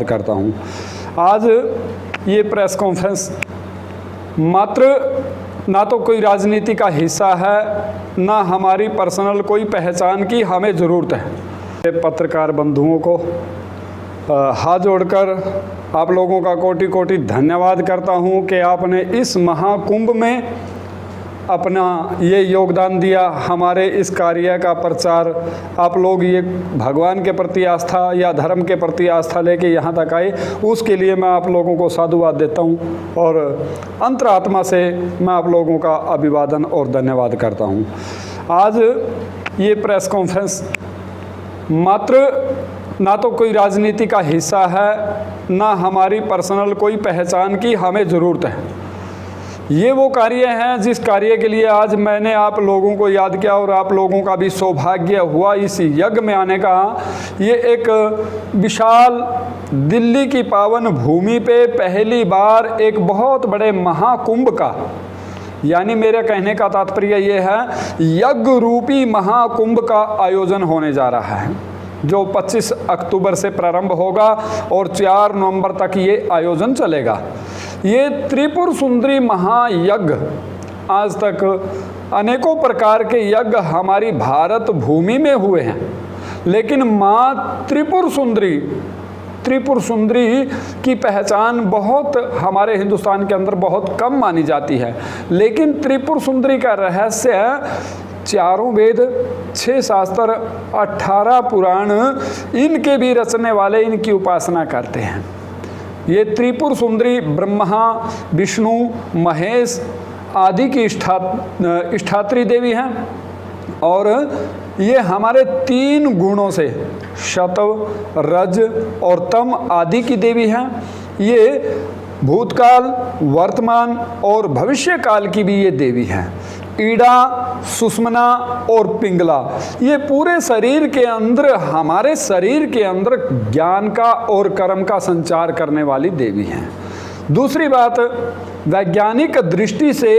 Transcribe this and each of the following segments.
करता हूं। आज ये प्रेस कॉन्फ्रेंस मात्र ना तो कोई राजनीति का हिस्सा है, ना हमारी पर्सनल कोई पहचान की हमें ज़रूरत है। पत्रकार बंधुओं को हाथ जोड़कर आप लोगों का कोटि कोटि धन्यवाद करता हूं कि आपने इस महाकुंभ में अपना ये योगदान दिया। हमारे इस कार्य का प्रचार आप लोग ये भगवान के प्रति आस्था या धर्म के प्रति आस्था लेके यहाँ तक आए, उसके लिए मैं आप लोगों को साधुवाद देता हूँ और अंतरात्मा से मैं आप लोगों का अभिवादन और धन्यवाद करता हूँ। आज ये प्रेस कॉन्फ्रेंस मात्र ना तो कोई राजनीति का हिस्सा है, ना हमारी पर्सनल कोई पहचान की हमें ज़रूरत है। ये वो कार्य हैं जिस कार्य के लिए आज मैंने आप लोगों को याद किया और आप लोगों का भी सौभाग्य हुआ इस यज्ञ में आने का। ये एक विशाल दिल्ली की पावन भूमि पे पहली बार एक बहुत बड़े महाकुंभ का, यानी मेरे कहने का तात्पर्य ये है यज्ञ रूपी महाकुंभ का आयोजन होने जा रहा है, जो 25 अक्टूबर से प्रारंभ होगा और 4 नवंबर तक ये आयोजन चलेगा। ये त्रिपुर सुंदरी महायज्ञ, आज तक अनेकों प्रकार के यज्ञ हमारी भारत भूमि में हुए हैं, लेकिन माँ त्रिपुर सुंदरी की पहचान बहुत हमारे हिंदुस्तान के अंदर बहुत कम मानी जाती है। लेकिन त्रिपुर सुंदरी का रहस्य 4 वेद, 6 शास्त्र, 18 पुराण, इनके भी रचने वाले इनकी उपासना करते हैं। ये त्रिपुर सुंदरी ब्रह्मा, विष्णु, महेश आदि की इष्ठात्री देवी हैं और ये हमारे 3 गुणों से सत्व, रज और तम आदि की देवी हैं। ये भूतकाल, वर्तमान और भविष्य काल की भी ये देवी हैं। ईड़ा, सुषमना और पिंगला, ये पूरे शरीर के अंदर, हमारे शरीर के अंदर ज्ञान का और कर्म का संचार करने वाली देवी हैं। दूसरी बात, वैज्ञानिक दृष्टि से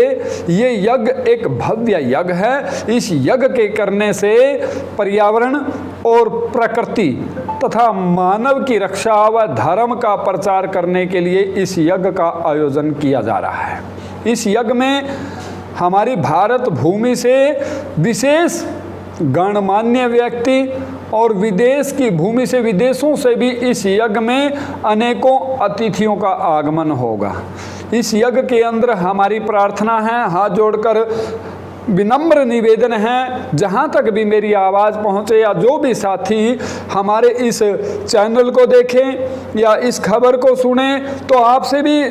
ये यज्ञ एक भव्य यज्ञ है। इस यज्ञ के करने से पर्यावरण और प्रकृति तथा मानव की रक्षा व धर्म का प्रचार करने के लिए इस यज्ञ का आयोजन किया जा रहा है। इस यज्ञ में हमारी भारत भूमि से विशेष गणमान्य व्यक्ति और विदेश की भूमि से, विदेशों से भी इस यज्ञ में अनेकों अतिथियों का आगमन होगा। इस यज्ञ के अंदर हमारी प्रार्थना है, हाथ जोड़कर विनम्र निवेदन है, जहाँ तक भी मेरी आवाज़ पहुँचे या जो भी साथी हमारे इस चैनल को देखें या इस खबर को सुने, तो आपसे भी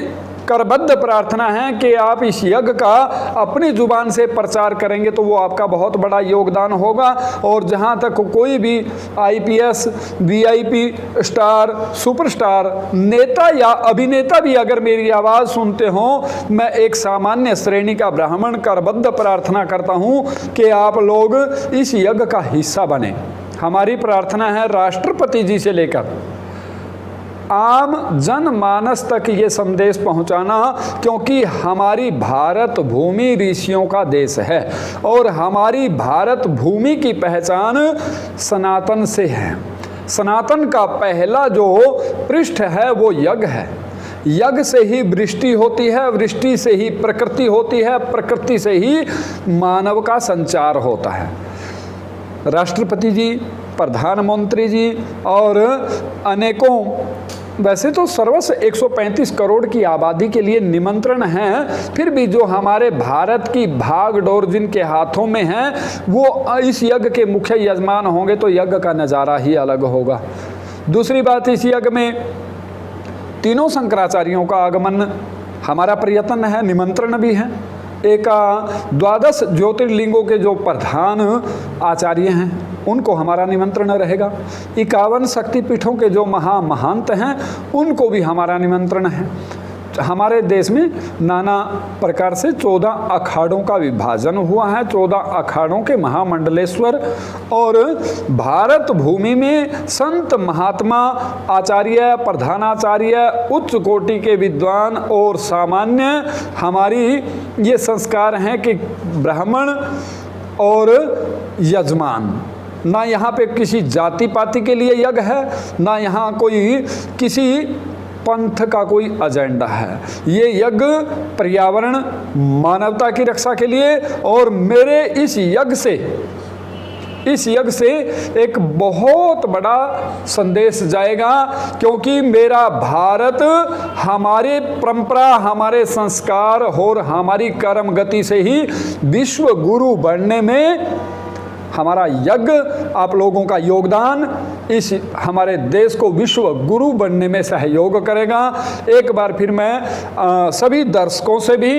करबद्ध प्रार्थना है कि आप इस यज्ञ का अपनी जुबान से प्रचार करेंगे तो वो आपका बहुत बड़ा योगदान होगा। और जहाँ तक कोई भी IPS, VIP, स्टार, सुपरस्टार, नेता या अभिनेता भी अगर मेरी आवाज़ सुनते हो, मैं एक सामान्य श्रेणी का ब्राह्मण करबद्ध प्रार्थना करता हूँ कि आप लोग इस यज्ञ का हिस्सा बने। हमारी प्रार्थना है राष्ट्रपति जी से लेकर आम जनमानस तक ये संदेश पहुंचाना, क्योंकि हमारी भारत भूमि ऋषियों का देश है और हमारी भारत भूमि की पहचान सनातन से है। सनातन का पहला जो पृष्ठ है वो यज्ञ है। यज्ञ से ही वृष्टि होती है, वृष्टि से ही प्रकृति होती है, प्रकृति से ही मानव का संचार होता है। राष्ट्रपति जी, प्रधानमंत्री जी और अनेकों, वैसे तो सर्वस्व 135 करोड़ की आबादी के लिए निमंत्रण है, फिर भी जो हमारे भारत की भागडोर जिनके हाथों में है वो इस यज्ञ के मुख्य यजमान होंगे, तो यज्ञ का नज़ारा ही अलग होगा। दूसरी बात, इस यज्ञ में तीनों शंकराचार्यों का आगमन हमारा प्रयत्न है, निमंत्रण भी है। एक 12 ज्योतिर्लिंगों के जो प्रधान आचार्य हैं उनको हमारा निमंत्रण रहेगा। 51 शक्तिपीठों के जो महामहंत हैं उनको भी हमारा निमंत्रण है। हमारे देश में नाना प्रकार से 14 अखाड़ों का विभाजन हुआ है, 14 अखाड़ों के महामंडलेश्वर, और भारत भूमि में संत, महात्मा, आचार्य, प्रधानाचार्य, उच्च कोटि के विद्वान और सामान्य हमारी ये संस्कार हैं कि ब्राह्मण और यजमान ना यहाँ पे किसी जाति पाति के लिए यज्ञ है, ना यहाँ कोई किसी पंथ का कोई एजेंडा है। ये यज्ञ पर्यावरण, मानवता की रक्षा के लिए, और मेरे इस यज्ञ से एक बहुत बड़ा संदेश जाएगा, क्योंकि मेरा भारत हमारे परंपरा, हमारे संस्कार और हमारी कर्म गति से ही विश्व गुरु बनने में हमारा यज्ञ, आप लोगों का योगदान इस हमारे देश को विश्व गुरु बनने में सहयोग करेगा। एक बार फिर मैं सभी दर्शकों से भी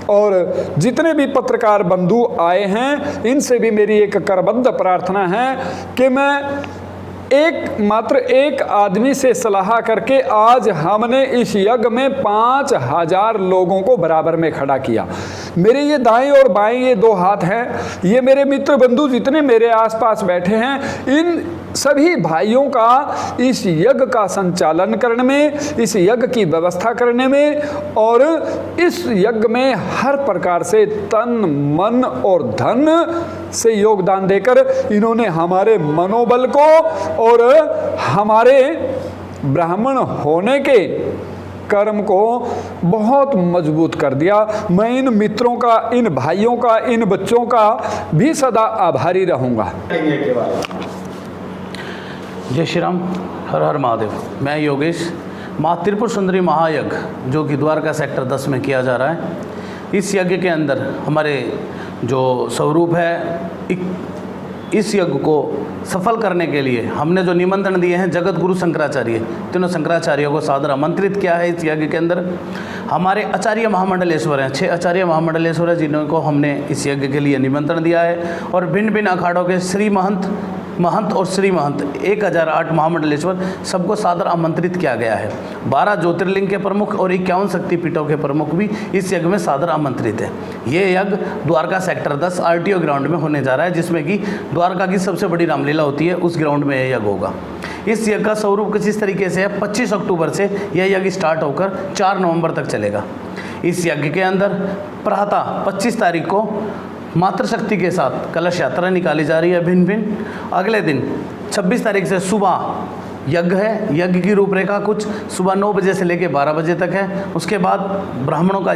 और जितने भी पत्रकार बंधु आए हैं, इनसे भी मेरी एक करबद्ध प्रार्थना है कि मैं मात्र एक आदमी से सलाह करके आज हमने इस यज्ञ में 5000 लोगों को बराबर में खड़ा किया। मेरे ये दाएं और बाएं ये 2 हाथ हैं, ये मेरे मित्र बंधु जितने मेरे आसपास बैठे हैं, इन सभी भाइयों का इस यज्ञ का संचालन करने में, इस यज्ञ की व्यवस्था करने में और इस यज्ञ में हर प्रकार से तन मन और धन से योगदान देकर इन्होंने हमारे मनोबल को और हमारे ब्राह्मण होने के कर्म को बहुत मजबूत कर दिया। मैं इन मित्रों का, इन भाइयों का, इन बच्चों का भी सदा आभारी रहूँगा। जय श्री राम, हर हर महादेव। मैं योगेश, माँ त्रिपुर सुंदरी महायज्ञ जो कि द्वारका सेक्टर 10 में किया जा रहा है, इस यज्ञ के अंदर हमारे जो स्वरूप है, इस यज्ञ को सफल करने के लिए हमने जो निमंत्रण दिए हैं जगत गुरु शंकराचार्य, तीनों शंकराचार्यों को सादर आमंत्रित किया है। इस यज्ञ के अंदर हमारे आचार्य महामंडलेश्वर हैं, 6 आचार्य महामंडलेश्वर हैं, जिनको हमने इस यज्ञ के लिए निमंत्रण दिया है। और भिन्न भिन्न अखाड़ों के श्री महंत और श्री महंत 1008 महामंडलेश्वर सबको सादर आमंत्रित किया गया है। 12 ज्योतिर्लिंग के प्रमुख और 51 शक्तिपीठों के प्रमुख भी इस यज्ञ में सादर आमंत्रित है। ये यज्ञ द्वारका सेक्टर 10 RTO ग्राउंड में होने जा रहा है, जिसमें कि द्वारका की सबसे बड़ी रामलीला होती है, उस ग्राउंड में यह यज्ञ होगा। इस यज्ञ का स्वरूप कुछ इस तरीके से है, 25 अक्टूबर से यह यज्ञ स्टार्ट होकर 4 नवंबर तक चलेगा। इस यज्ञ के अंदर प्रातः 25 तारीख को मातृशक्ति के साथ कलश यात्रा निकाली जा रही है भिन्न भिन्न। अगले दिन 26 तारीख से सुबह यज्ञ है। यज्ञ की रूपरेखा कुछ सुबह 9 बजे से लेकर 12 बजे तक है। उसके बाद ब्राह्मणों का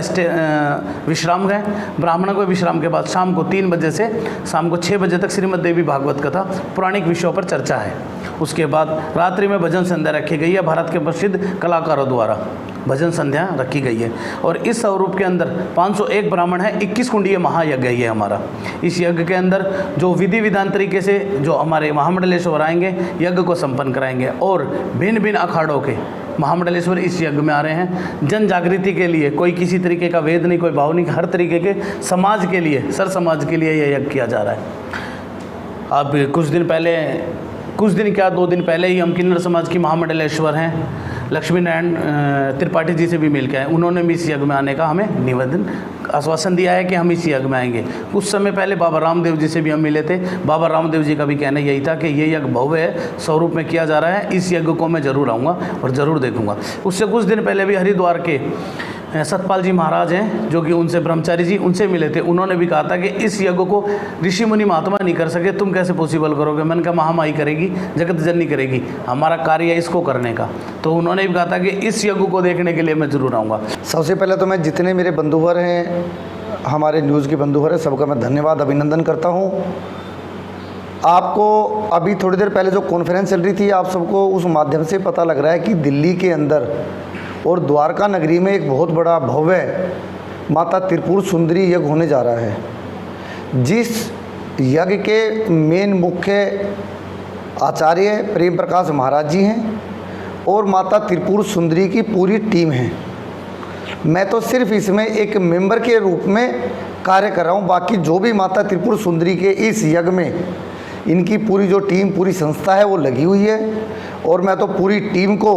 विश्राम है। ब्राह्मणों के विश्राम के बाद शाम को 3 बजे से शाम को 6 बजे तक श्रीमद् देवी भागवत कथा पौराणिक विषयों पर चर्चा है। उसके बाद रात्रि में भजन संध्या रखी गई है, भारत के प्रसिद्ध कलाकारों द्वारा भजन संध्या रखी गई है। और इस स्वरूप के अंदर 501 ब्राह्मण है, 21 कुंडीय महायज्ञ है हमारा। इस यज्ञ के अंदर जो विधि विधान तरीके से जो हमारे महामंडलेश्वर आएंगे यज्ञ को संपन्न कराएंगे और भिन्न भिन्न अखाड़ों के महामंडलेश्वर इस यज्ञ में आ रहे हैं जन जागृति के लिए। कोई किसी तरीके का वेद नहीं, कोई भाव नहीं, हर तरीके के समाज के लिए, सर समाज के लिए यह यज्ञ किया जा रहा है। अब कुछ दिन क्या 2 दिन पहले ही हम किन्नर समाज की महामंडलेश्वर हैं लक्ष्मी नारायण त्रिपाठी जी से भी मिल के आए। उन्होंने भी इस यज्ञ में आने का हमें निवेदन आश्वासन दिया है कि हम इस यज्ञ में आएंगे। कुछ समय पहले बाबा रामदेव जी से भी हम मिले थे। बाबा रामदेव जी का भी कहना यही था कि ये यज्ञ भव्य है, स्वरूप में किया जा रहा है, इस यज्ञ को मैं ज़रूर आऊँगा और ज़रूर देखूँगा। उससे कुछ दिन पहले भी हरिद्वार के सतपाल जी महाराज हैं जो कि उनसे ब्रह्मचारी जी उनसे मिले थे। उन्होंने भी कहा था कि इस यज्ञ को ऋषि मुनि महात्मा नहीं कर सके, तुम कैसे पॉसिबल करोगे। मैंने कहा महामाई करेगी, जगत जननी करेगी, हमारा कार्य है इसको करने का। तो उन्होंने भी कहा था कि इस यज्ञ को देखने के लिए मैं ज़रूर आऊँगा। सबसे पहले तो मैं जितने मेरे बंधुवर हैं, हमारे न्यूज़ के बंधुवर हैं, सबका मैं धन्यवाद अभिनंदन करता हूँ। आपको अभी थोड़ी देर पहले जो कॉन्फ्रेंस चल रही थी, आप सबको उस माध्यम से पता लग रहा है कि दिल्ली के अंदर और द्वारका नगरी में एक बहुत बड़ा भव्य माता त्रिपुर सुंदरी यज्ञ होने जा रहा है, जिस यज्ञ के मेन मुख्य आचार्य प्रेम प्रकाश महाराज जी हैं और माता त्रिपुर सुंदरी की पूरी टीम है। मैं तो सिर्फ इसमें एक मेंबर के रूप में कार्य कर रहा हूँ। बाकी जो भी माता त्रिपुर सुंदरी के इस यज्ञ में इनकी पूरी जो टीम, पूरी संस्था है वो लगी हुई है। और मैं तो पूरी टीम को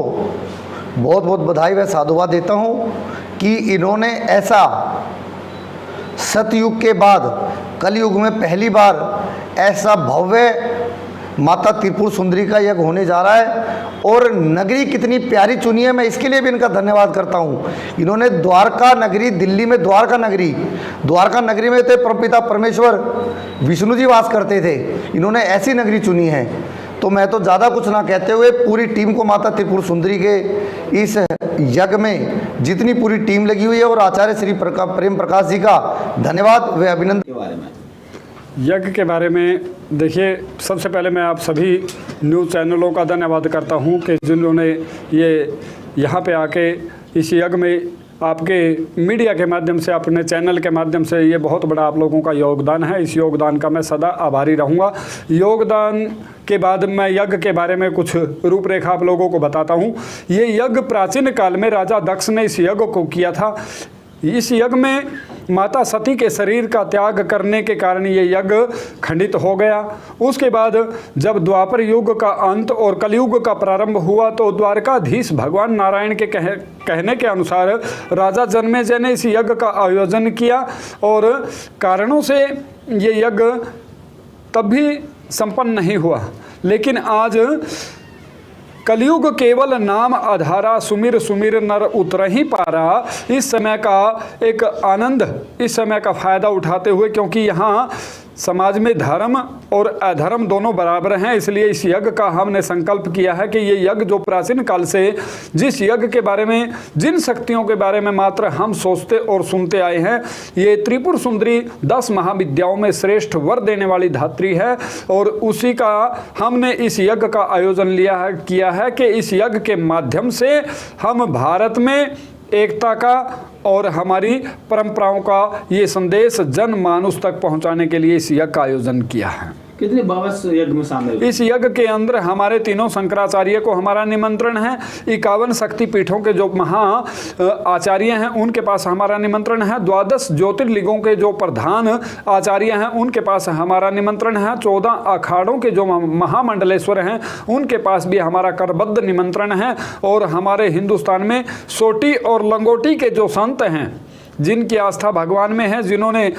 बहुत बहुत बधाई व साधुवाद देता हूँ कि इन्होंने ऐसा सतयुग के बाद कलयुग में पहली बार ऐसा भव्य माता त्रिपुर सुंदरी का यज्ञ होने जा रहा है। और नगरी कितनी प्यारी चुनी है, मैं इसके लिए भी इनका धन्यवाद करता हूँ। इन्होंने द्वारका नगरी, दिल्ली में द्वारका नगरी में थे परमपिता परमेश्वर विष्णु जी वास करते थे, इन्होंने ऐसी नगरी चुनी है। तो मैं तो ज़्यादा कुछ ना कहते हुए पूरी टीम को, माता त्रिपुर सुंदरी के इस यज्ञ में जितनी पूरी टीम लगी हुई है, और आचार्य श्री प्रेम प्रकाश जी का धन्यवाद व अभिनंदन। के बारे में यज्ञ के बारे में देखिए, सबसे पहले मैं आप सभी न्यूज़ चैनलों का धन्यवाद करता हूं कि जिन्होंने ये यहाँ पे आके इस यज्ञ में आपके मीडिया के माध्यम से, अपने चैनल के माध्यम से, ये बहुत बड़ा आप लोगों का योगदान है। इस योगदान का मैं सदा आभारी रहूँगा। योगदान के बाद मैं यज्ञ के बारे में कुछ रूपरेखा आप लोगों को बताता हूँ। ये यज्ञ प्राचीन काल में राजा दक्ष ने इस यज्ञ को किया था। इस यज्ञ में माता सती के शरीर का त्याग करने के कारण ये यज्ञ खंडित हो गया। उसके बाद जब द्वापर युग का अंत और कलयुग का प्रारंभ हुआ तो द्वारकाधीश भगवान नारायण के कहने के अनुसार राजा जन्मेजय ने इस यज्ञ का आयोजन किया, और कारणों से ये यज्ञ तब भी संपन्न नहीं हुआ। लेकिन आज कलयुग केवल नाम आधारा, सुमिर सुमिर नर उतर ही पारा, इस समय का एक आनंद, इस समय का फ़ायदा उठाते हुए, क्योंकि यहाँ समाज में धर्म और अधर्म दोनों बराबर हैं, इसलिए इस यज्ञ का हमने संकल्प किया है कि ये यज्ञ जो प्राचीन काल से जिस यज्ञ के बारे में, जिन शक्तियों के बारे में मात्र हम सोचते और सुनते आए हैं, ये त्रिपुर सुंदरी 10 महाविद्याओं में श्रेष्ठ वर देने वाली धात्री है। और उसी का हमने इस यज्ञ का आयोजन किया है कि इस यज्ञ के माध्यम से हम भारत में एकता का और हमारी परंपराओं का ये संदेश जनमानस तक पहुंचाने के लिए इस यज्ञ का आयोजन किया है। कितने बाबा इस यज्ञ में शामिल हैं? इस यज्ञ के अंदर हमारे तीनों शंकराचार्य को हमारा निमंत्रण है। 51 शक्तिपीठों के जो महा आचार्य हैं उनके पास हमारा निमंत्रण है। 12 ज्योतिर्लिंगों के जो प्रधान आचार्य हैं उनके पास हमारा निमंत्रण है। 14 अखाड़ों के जो महामंडलेश्वर हैं उनके पास भी हमारा करबद्ध निमंत्रण है। और हमारे हिंदुस्तान में सोटी और लंगोटी के जो संत हैं, जिनकी आस्था भगवान में है, जिन्होंने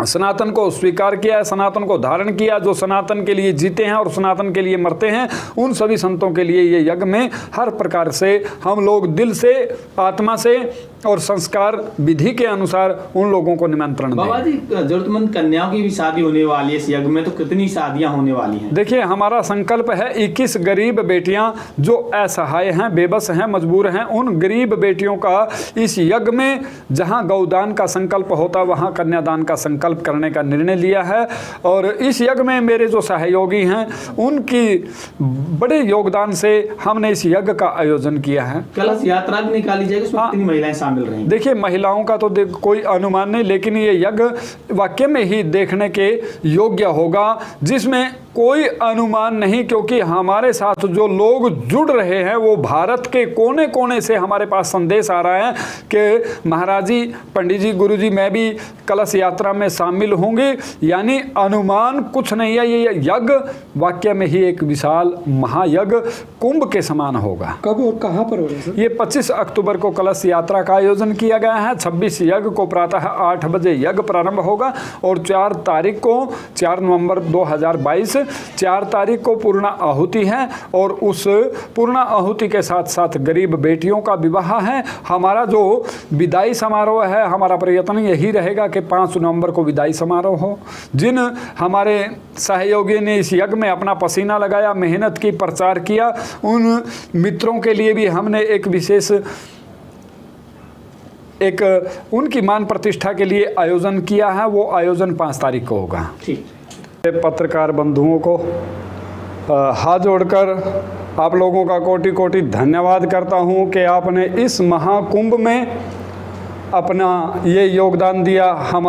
सनातन को स्वीकार किया है, सनातन को धारण किया, जो सनातन के लिए जीते हैं और सनातन के लिए मरते हैं, उन सभी संतों के लिए ये यज्ञ में हर प्रकार से हम लोग दिल से, आत्मा से और संस्कार विधि के अनुसार उन लोगों को निमंत्रण दें। बाबा जी, जरूरतमंद कन्याओं की भी शादी होने वाली है इस यज्ञ में, तो कितनी शादियां होने वाली हैं? देखिए, हमारा संकल्प है 21 गरीब बेटियां जो असहाय हैं, बेबस हैं, मजबूर हैं, उन गरीब बेटियों का इस यज्ञ में, जहां गौदान का संकल्प होता वहां कन्यादान का संकल्प करने का निर्णय लिया है। और इस यज्ञ में मेरे जो सहयोगी हैं उनकी बड़े योगदान से हमने इस यज्ञ का आयोजन किया है। कलश यात्रा भी निकाली जाएगी, उसमें कितनी महिलाएं शामिल रहेंगी? देखिए, महिलाओं का तो कोई अनुमान नहीं, लेकिन ये यज्ञ वाक्य में ही देखने के योग्य होगा, जिसमें कोई अनुमान नहीं, क्योंकि हमारे साथ जो लोग जुड़ रहे हैं वो भारत के कोने कोने से हमारे पास संदेश आ रहा है कि महाराज जी, पंडित जी, गुरु जी, मैं भी कलश यात्रा में शामिल होंगे। यानी अनुमान कुछ नहीं है, ये यज्ञ वाक्य में ही एक विशाल महायज्ञ कुंभ के समान होगा। कब और कहाँ पर होगा सर? ये 25 अक्टूबर को कलश यात्रा का आयोजन किया गया है। 26 यज्ञ को प्रातः 8 बजे यज्ञ प्रारंभ होगा और 4 तारीख को, 4 नवंबर 2022, 4 तारीख को पूर्ण आहुति है। और उस पूर्ण आहुति के साथ साथ गरीब बेटियों का विवाह है। हमारा जो विदाई समारोह है, हमारा प्रयत्न यही रहेगा कि 5 नवंबर को विदाई समारोह हो। जिन हमारे सहयोगी ने इस यज्ञ में अपना पसीना लगाया, मेहनत की, प्रचार किया, उन मित्रों के लिए भी हमने एक विशेष उनकी मान प्रतिष्ठा के लिए आयोजन किया है। वो आयोजन 5 तारीख को होगा। ठीक। पत्रकार बंधुओं को हाथ जोड़कर आप लोगों का कोटि कोटि धन्यवाद करता हूं कि आपने इस महाकुंभ में अपना ये योगदान दिया। हम